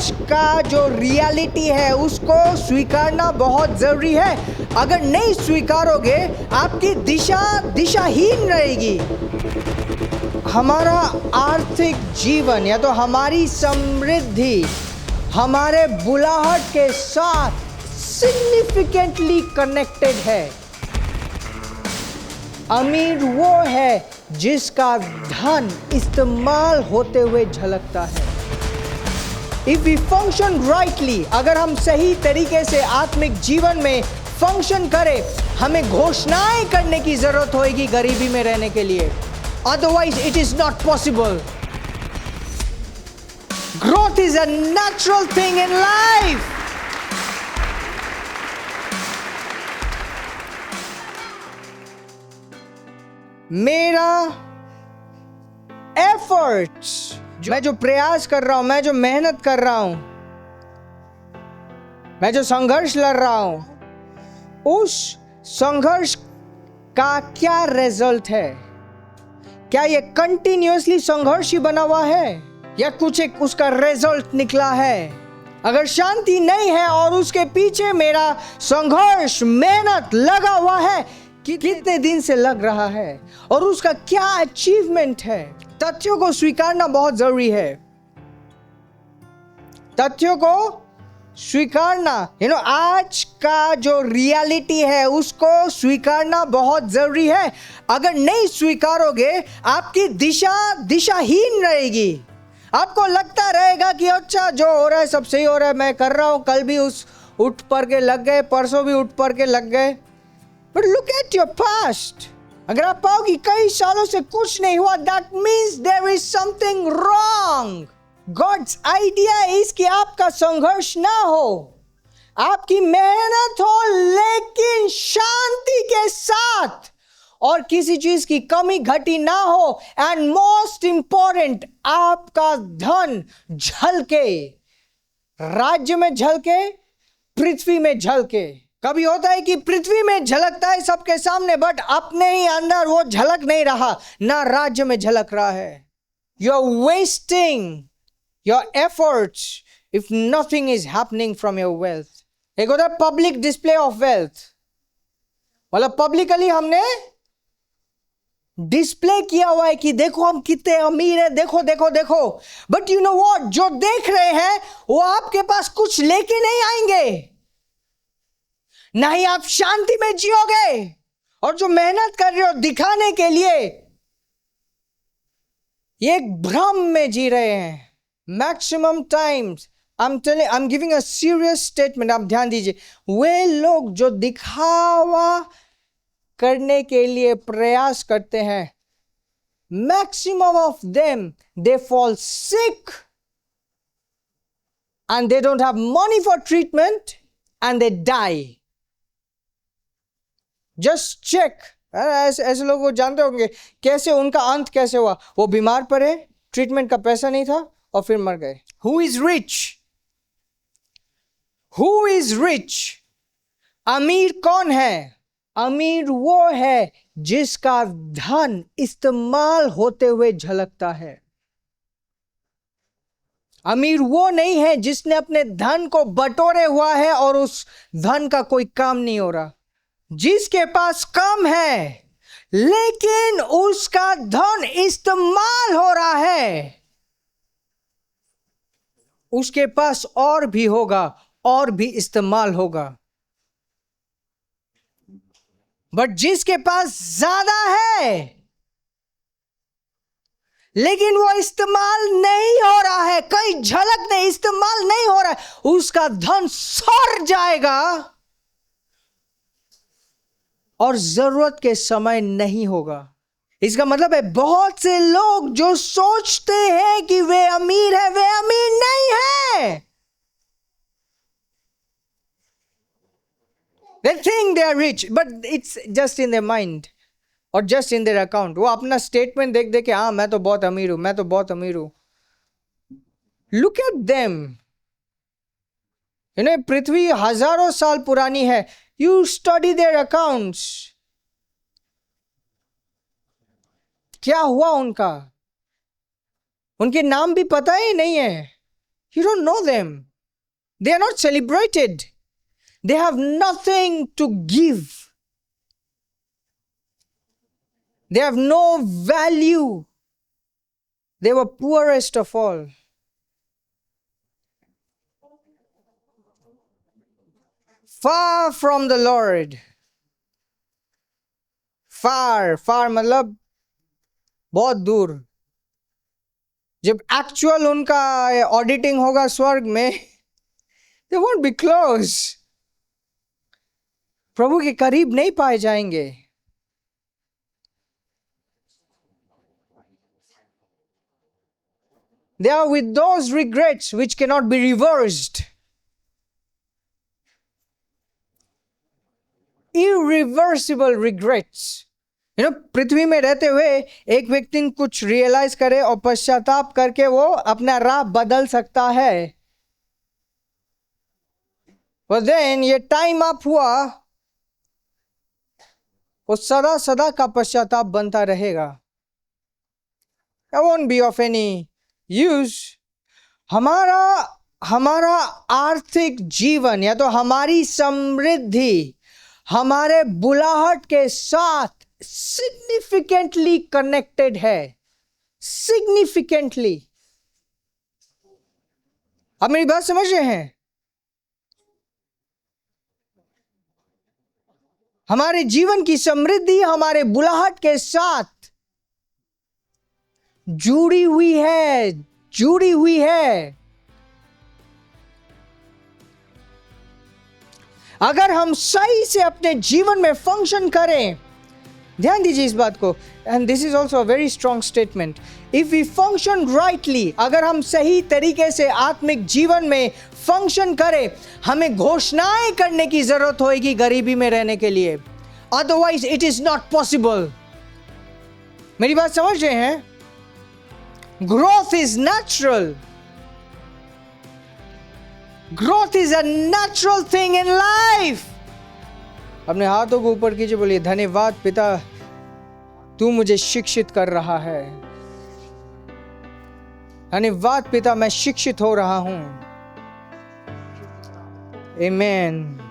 आज का जो रियलिटी है उसको स्वीकारना बहुत जरूरी है। अगर नहीं स्वीकारोगे आपकी दिशाहीन रहेगी। हमारा आर्थिक जीवन या तो हमारी समृद्धि हमारे बुलाहट के साथ सिग्निफिकेंटली कनेक्टेड है। अमीर वो है जिसका धन इस्तेमाल होते हुए झलकता है। If we function rightly, अगर हम सही तरीके से आत्मिक जीवन में फंक्शन करें, हमें घोषणाएं करने की जरूरत होगी गरीबी में रहने के लिए। Otherwise, it is not possible. Growth is a natural thing in life. मेरा एफर्ट्स, मैं जो प्रयास कर रहा हूं, मैं जो मेहनत कर रहा हूं, मैं जो संघर्ष लड़ रहा हूं, उस संघर्ष का क्या रिजल्ट है? क्या ये कंटिन्यूअसली संघर्ष ही बना हुआ है या कुछ एक उसका रिजल्ट निकला है? अगर शांति नहीं है और उसके पीछे मेरा संघर्ष मेहनत लगा हुआ है, कितने दिन से लग रहा है और उसका क्या अचीवमेंट है, तथ्यों को स्वीकारना बहुत जरूरी है। तथ्यों को स्वीकारना, आज का जो रियलिटी है उसको स्वीकारना बहुत जरूरी है। अगर नहीं स्वीकारोगे आपकी दिशाहीन रहेगी। आपको लगता रहेगा कि अच्छा जो हो रहा है सब सही हो रहा है, मैं कर रहा हूं, कल भी उठ पर के लग गए, परसों भी उठ पर के लग गए। But look at your past. अगर आप पाओगे कई सालों से कुछ नहीं हुआ, that means there is something wrong. God's idea is कि आपका संघर्ष ना हो, आपकी मेहनत हो, लेकिन शांति के साथ और किसी चीज की कमी घटी ना हो। एंड मोस्ट इंपॉर्टेंट, आपका धन झलके, राज्य में झलके, पृथ्वी में झलके। कभी होता है कि पृथ्वी में झलकता है सबके सामने, बट अपने ही अंदर वो झलक नहीं रहा, ना राज्य में झलक रहा है। You are wasting your efforts if nothing is happening from your wealth. एक होता है पब्लिक डिस्प्ले ऑफ वेल्थ, मतलब पब्लिकली हमने डिस्प्ले किया हुआ है कि देखो हम कितने अमीर हैं, देखो देखो देखो। बट यू नो व्हाट, जो देख रहे हैं वो आपके पास कुछ लेके नहीं आएंगे, ना ही आप शांति में जियोगे। और जो मेहनत कर रहे हो दिखाने के लिए, ये एक भ्रम में जी रहे हैं। Maximum times I am giving a serious statement, आप ध्यान दीजिए। वे लोग जो दिखावा करने के लिए प्रयास करते हैं, maximum of them they fall sick and they don't have money for treatment and they die. Just check. ऐसे लोग वो जानते होंगे कैसे उनका अंत कैसे हुआ। वो बीमार पड़े, ट्रीटमेंट का पैसा नहीं था और फिर मर गए। Who is rich? Who is rich? अमीर कौन है? अमीर वो है जिसका धन इस्तेमाल होते हुए झलकता है। अमीर वो नहीं है जिसने अपने धन को बटोरे हुआ है और उस धन का कोई काम नहीं हो रहा। जिसके पास कम है लेकिन उसका धन इस्तेमाल हो रहा है, उसके पास और भी होगा और भी इस्तेमाल होगा। बट जिसके पास ज्यादा है लेकिन वो इस्तेमाल नहीं हो रहा है, कई झलक नहीं, इस्तेमाल नहीं हो रहा है, उसका धन सड़ जाएगा और जरूरत के समय नहीं होगा। इसका मतलब है बहुत से लोग जो सोचते हैं कि वे अमीर है, वे अमीर नहीं है। They think they are rich, but it's just in their mind or just in their account. वो अपना स्टेटमेंट देख देख के, हाँ मैं तो बहुत अमीर हूं, मैं तो बहुत अमीर हूं। Look at them. पृथ्वी हजारों साल पुरानी है। You study their accounts. क्या हुआ उनका? उनके नाम भी पता ही नहीं है। You don't know them. They are not celebrated. They have nothing to give. They have no value. They were poorest of all. Far from the Lord. Far मतलब बहुत दूर. जब एक्चुअल उनका ऑडिटिंग होगा स्वर्ग में, they won't be close. प्रभु के करीब नहीं पाए जाएंगे. They are with those regrets which cannot be reversed. Irreversible regrets. पृथ्वी में रहते हुए एक व्यक्ति कुछ रियलाइज करे और पश्चाताप करके वो अपना राह बदल सकता है. But then ये टाइम अप हुआ, वो सदा सदा का पश्चाताप बनता रहेगा. That won't be of any use. हमारा आर्थिक जीवन या तो हमारी समृद्धि हमारे बुलाहट के साथ सिग्निफिकेंटली कनेक्टेड है. सिग्निफिकेंटली. आप मेरी बात समझ रहे हैं? हमारे जीवन की समृद्धि हमारे बुलाहट के साथ जुड़ी हुई है. अगर हम सही से अपने जीवन में फंक्शन करें, ध्यान दीजिए इस बात को, and this is also a very strong statement. If we function rightly, अगर हम सही तरीके से आत्मिक जीवन में फंक्शन करें, हमें घोषणाएं करने की जरूरत होगी गरीबी में रहने के लिए. Otherwise it is not possible. मेरी बात समझ रहे हैं? Growth is natural. Growth is a natural thing in life. अपने हाथों को ऊपर कीजिए, बोलिए धन्यवाद पिता, तू मुझे शिक्षित कर रहा है. धन्यवाद पिता, मैं शिक्षित हो रहा हूं. आमीन.